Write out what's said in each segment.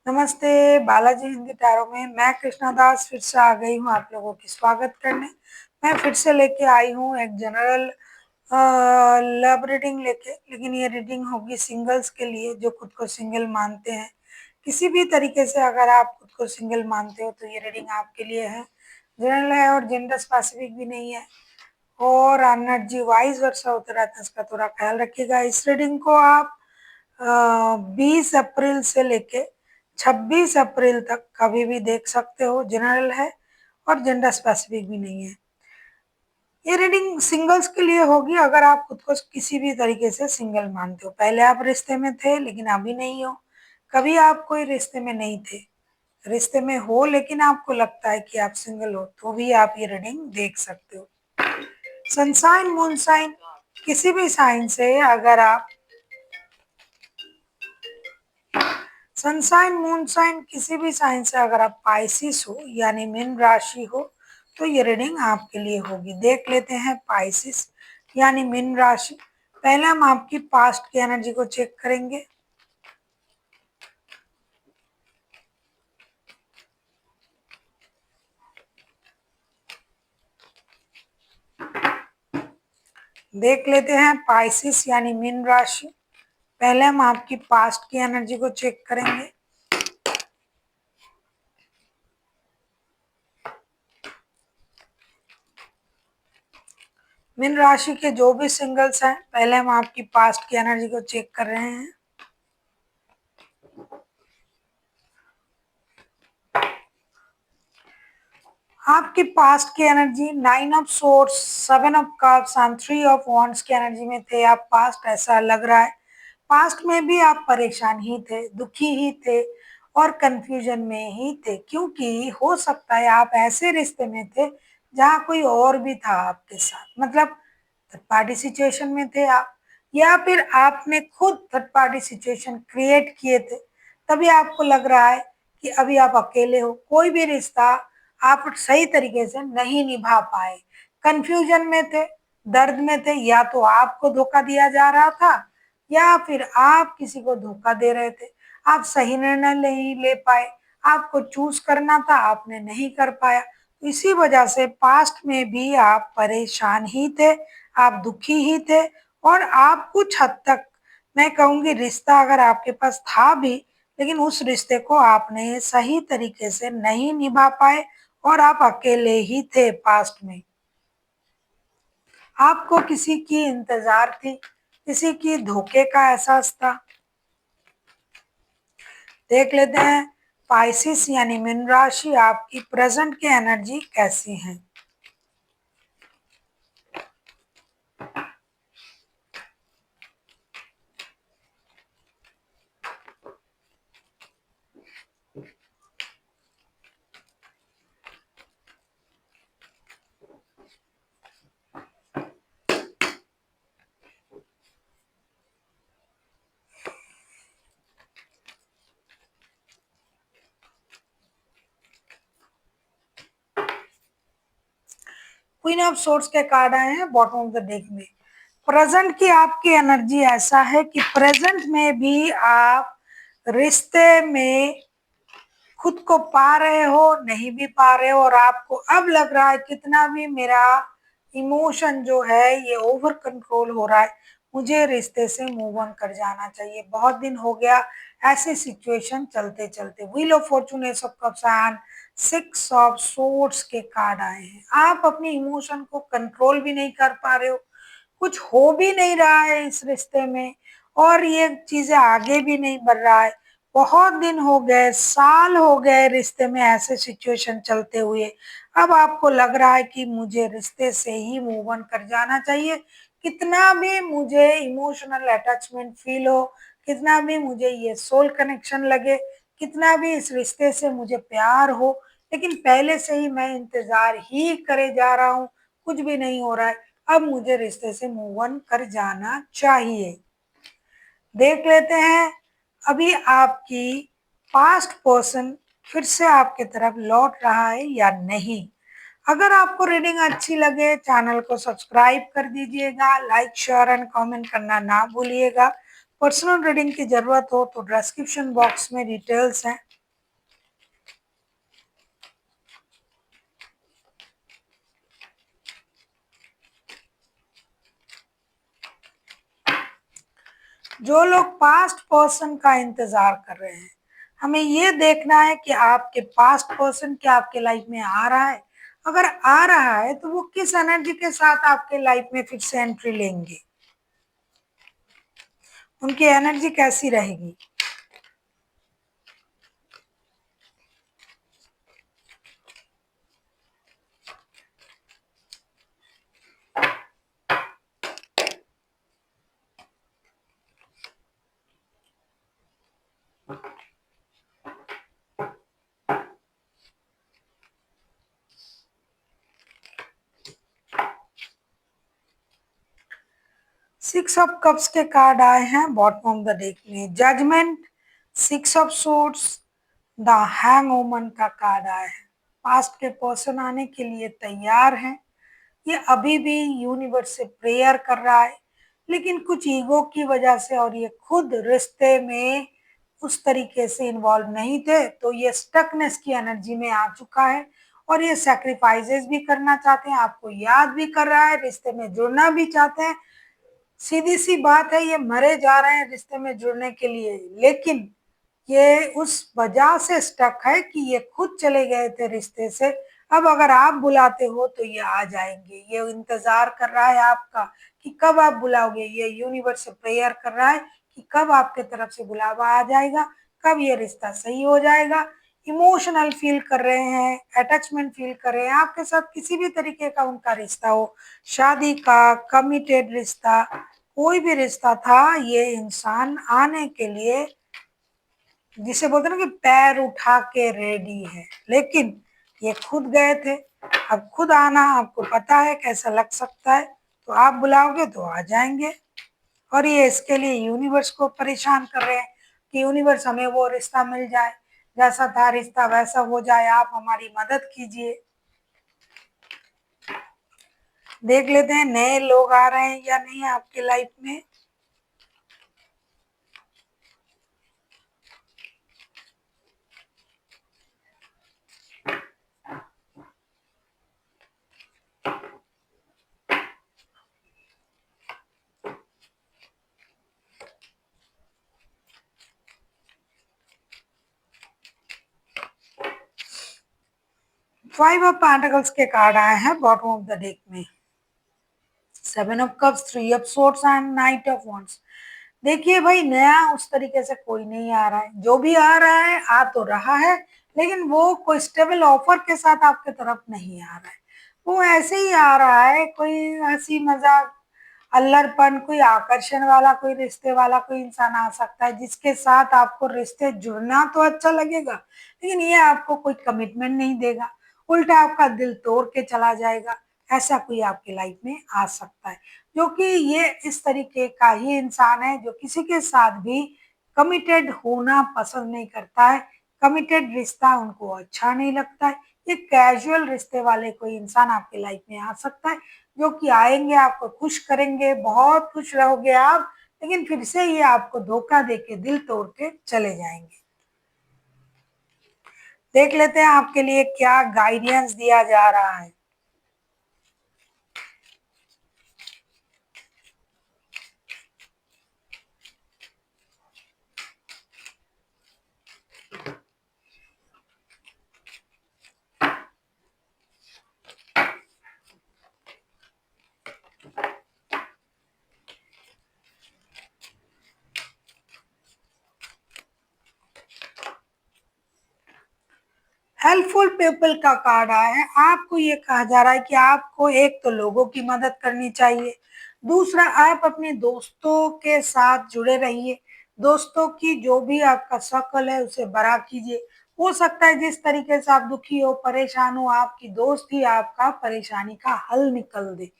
नमस्ते। बालाजी हिंदी टैरो में मैं कृष्णा दास फिर से आ गई हूँ आप लोगों की स्वागत करने। मैं फिर से लेके आई हूँ एक जनरल लव रीडिंग लेके, लेकिन ये रीडिंग होगी सिंगल्स के लिए जो खुद को सिंगल मानते हैं। किसी भी तरीके से अगर आप खुद को सिंगल मानते हो तो ये रीडिंग आपके लिए है। जनरल है और जेंडर स्पेसिफिक भी नहीं है और एनर्जी वाइज वर्षा होता रहता है, इसका थोड़ा ख्याल रखिएगा। इस रीडिंग को आप 20 अप्रैल से लेके 26 अप्रैल तक कभी भी देख सकते हो। जनरल है और जेंडर स्पेसिफिक भी नहीं है। ये रीडिंग सिंगल्स के लिए होगी अगर आप खुद को किसी भी तरीके से सिंगल मानते हो। पहले आप रिश्ते में थे लेकिन अभी नहीं हो, कभी आप कोई रिश्ते में नहीं थे, रिश्ते में हो लेकिन आपको लगता है कि आप सिंगल हो, तो भी आप ये रीडिंग देख सकते हो। सनसाइन मून साइन किसी भी साइन से अगर आप सनसाइन मून साइन किसी भी साइन से अगर आप पाइसिस हो यानी मीन राशि हो तो ये रीडिंग आपके लिए होगी। देख लेते हैं पाइसिस यानी मीन राशि। पहले हम आपकी पास्ट की एनर्जी को चेक करेंगे। देख लेते हैं पाइसिस यानी मीन राशि। पहले हम आपकी पास्ट की एनर्जी को चेक करेंगे। मीन राशि के जो भी सिंगल्स हैं, पहले हम आपकी पास्ट की एनर्जी को चेक कर रहे हैं। आपकी पास्ट की energy 9 of source, 7 of cups and 3 of wands की एनर्जी में थे आप पास्ट, ऐसा लग रहा है। पास्ट में भी आप परेशान ही थे, दुखी ही थे और कंफ्यूजन में ही थे, क्योंकि हो सकता है आप ऐसे रिश्ते में थे जहाँ कोई और भी था आपके साथ, मतलब थर्ड पार्टी सिचुएशन में थे आप, या फिर आपने खुद थर्ड पार्टी सिचुएशन क्रिएट किए थे। तभी आपको लग रहा है कि अभी आप अकेले हो, कोई भी रिश्ता आप सही तरीके से नहीं निभा पाए, कंफ्यूजन में थे, दर्द में थे, या तो आपको धोखा दिया जा रहा था या फिर आप किसी को धोखा दे रहे थे। आप सही निर्णय नहीं ले पाए, आपको चूज करना था, आपने नहीं कर पाया। तो इसी वजह से पास्ट में भी आप परेशान ही थे, आप दुखी ही थे और आप कुछ हद तक, मैं कहूंगी, रिश्ता अगर आपके पास था भी लेकिन उस रिश्ते को आपने सही तरीके से नहीं निभा पाए और आप अकेले ही थे पास्ट में। आपको किसी की इंतजार थी, किसी की धोखे का एहसास था। देख लेते हैं पाइसिस यानी मीन राशि आपकी प्रेजेंट की एनर्जी कैसी है। क्वीन ऑफ सोर्ड्स के कार्ड आए हैं बॉटम ऑफ द डेक में। प्रेजेंट की आपकी एनर्जी ऐसा है कि प्रेजेंट में भी आप रिश्ते में खुद को पा रहे हो, नहीं भी पा रहे हो, और आपको अब लग रहा है कितना भी मेरा इमोशन जो है ये ओवर कंट्रोल हो रहा है, मुझे रिश्ते से मूव ऑन कर जाना चाहिए, बहुत दिन हो गया ऐसी सिचुएशन चलते चलते। Wheel of Fortune, S of cups and 6 of swords के कार्ड आए हैं। आप अपनी इमोशन को कंट्रोल भी नहीं कर पा रहे हो, कुछ हो भी नहीं रहा है इस रिश्ते में और ये चीजें आगे भी नहीं बढ़ रहा है। बहुत दिन हो गए, साल हो गए रिश्ते में ऐसे सिचुएशन चलते हुए। अब आपको लग रहा है कि मुझे रिश्ते से ही मूव ऑन कर जाना चाहिए, कितना भी मुझे इमोशनल अटैचमेंट फील हो, कितना भी मुझे ये सोल कनेक्शन लगे, कितना भी इस रिश्ते से मुझे प्यार हो, लेकिन पहले से ही मैं इंतजार ही करे जा रहा हूँ, कुछ भी नहीं हो रहा है। अब मुझे रिश्ते से मूव ऑन कर जाना चाहिए। देख लेते हैं अभी आपकी पास्ट पर्सन फिर से आपके तरफ लौट रहा है या नहीं। अगर आपको रीडिंग अच्छी लगे चैनल को सब्सक्राइब कर दीजिएगा, लाइक शेयर एंड कमेंट करना ना भूलिएगा। पर्सनल रीडिंग की जरूरत हो तो डिस्क्रिप्शन बॉक्स में डिटेल्स हैं। जो लोग पास्ट पर्सन का इंतजार कर रहे हैं, हमें ये देखना है कि आपके पास्ट पर्सन क्या आपके लाइफ में आ रहा है। अगर आ रहा है तो वो किस एनर्जी के साथ आपके लाइफ में फिर से एंट्री लेंगे, उनकी एनर्जी कैसी रहेगी। सिक्स ऑफ कप्स के कार्ड आए हैं बॉटम ऑफ द डेक में। Judgement, six of swords, the hang woman का कार्ड आया है। पास्ट के पर्सन आने के लिए तैयार हैं। ये अभी भी यूनिवर्स से प्रेयर कर रहा है, लेकिन कुछ ईगो की वजह से और ये खुद रिश्ते में उस तरीके से इन्वॉल्व नहीं थे, तो ये स्टकनेस की एनर्जी में आ चुका है और ये सैक्रिफाइसेस भी करना चाहते हैं, आपको याद भी कर रहा है, रिश्ते में जुड़ना भी चाहते हैं। सीधी सी बात है, ये मरे जा रहे हैं रिश्ते में जुड़ने के लिए, लेकिन ये उस वजह से स्टक है कि ये खुद चले गए थे रिश्ते से। अब अगर आप बुलाते हो तो ये आ जाएंगे। ये इंतजार कर रहा है आपका कि कब आप बुलाओगे। ये यूनिवर्स से प्रेयर कर रहा है कि कब आपके तरफ से बुलावा आ जाएगा, कब ये रिश्ता सही हो जाएगा। इमोशनल फील कर रहे हैं, अटैचमेंट फील कर रहे हैं आपके साथ, किसी भी तरीके का उनका रिश्ता हो, शादी का, कमिटेड रिश्ता, कोई भी रिश्ता था, ये इंसान आने के लिए, जिसे बोलते हैं ना कि पैर उठा के रेडी है, लेकिन ये खुद गए थे। अब खुद आना आपको पता है कैसा लग सकता है, तो आप बुलाओगे तो आ जाएंगे। और ये इसके लिए यूनिवर्स को परेशान कर रहे हैं कि यूनिवर्स हमें वो रिश्ता मिल जाए, जैसा था रिश्ता वैसा हो जाए, आप हमारी मदद कीजिए। देख लेते हैं नए लोग आ रहे हैं या नहीं आपकी लाइफ में। फाइव ऑफ पेंटिकल्स के कार्ड आए हैं बॉटम ऑफ द डेक में। Seven of cups, three of swords and night of wands. देखिए भाई, नया उस तरीके से कोई नहीं आ रहा है, जो भी आ रहा है आ तो रहा है, लेकिन वो कोई स्टेबल ऑफर के साथ आपके तरफ नहीं आ रहा है। वो ऐसे ही आ रहा है, कोई हंसी मजाक, अल्लड़पन, कोई आकर्षण वाला, कोई रिश्ते वाला कोई इंसान आ सकता है जिसके साथ आपको रिश्ते जुड़ना तो अच्छा लगेगा, लेकिन ये आपको कोई कमिटमेंट नहीं देगा, उल्टा आपका दिल तोड़ के चला जाएगा। ऐसा कोई आपकी लाइफ में आ सकता है, जो कि ये इस तरीके का ही इंसान है जो किसी के साथ भी कमिटेड होना पसंद नहीं करता है। कमिटेड रिश्ता उनको अच्छा नहीं लगता है। ये कैजुअल रिश्ते वाले कोई इंसान आपकी लाइफ में आ सकता है, जो कि आएंगे, आपको खुश करेंगे, बहुत खुश रहोगे आप, लेकिन फिर से ये आपको धोखा देके दिल तोड़ के चले जाएंगे। देख लेते हैं आपके लिए क्या गाइडेंस दिया जा रहा है। हेल्पफुल पीपल का कार्ड आया है। आपको ये कहा जा रहा है कि आपको एक तो लोगों की मदद करनी चाहिए, दूसरा आप अपने दोस्तों के साथ जुड़े रहिए। दोस्तों की जो भी आपका सर्कल है उसे बड़ा कीजिए। हो सकता है जिस तरीके से आप दुखी हो, परेशान हो, आपकी दोस्त ही आपका परेशानी का हल निकल दे।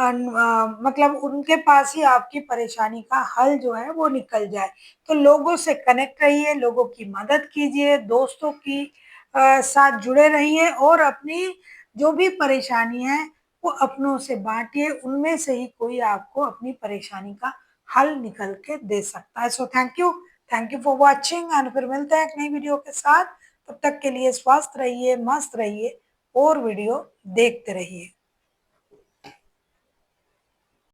मतलब उनके पास ही आपकी परेशानी का हल जो है वो निकल जाए। तो लोगों से कनेक्ट रहिए, लोगों की मदद कीजिए, दोस्तों की साथ जुड़े रहिए और अपनी जो भी परेशानी है वो अपनों से बांटिए, उनमें से ही कोई आपको अपनी परेशानी का हल निकल के दे सकता है। So thank you for watching and फिर मिलते हैं एक नई वीडियो के साथ। तब तक के लिए स्वस्थ रहिए, मस्त रहिए और वीडियो देखते रहिए।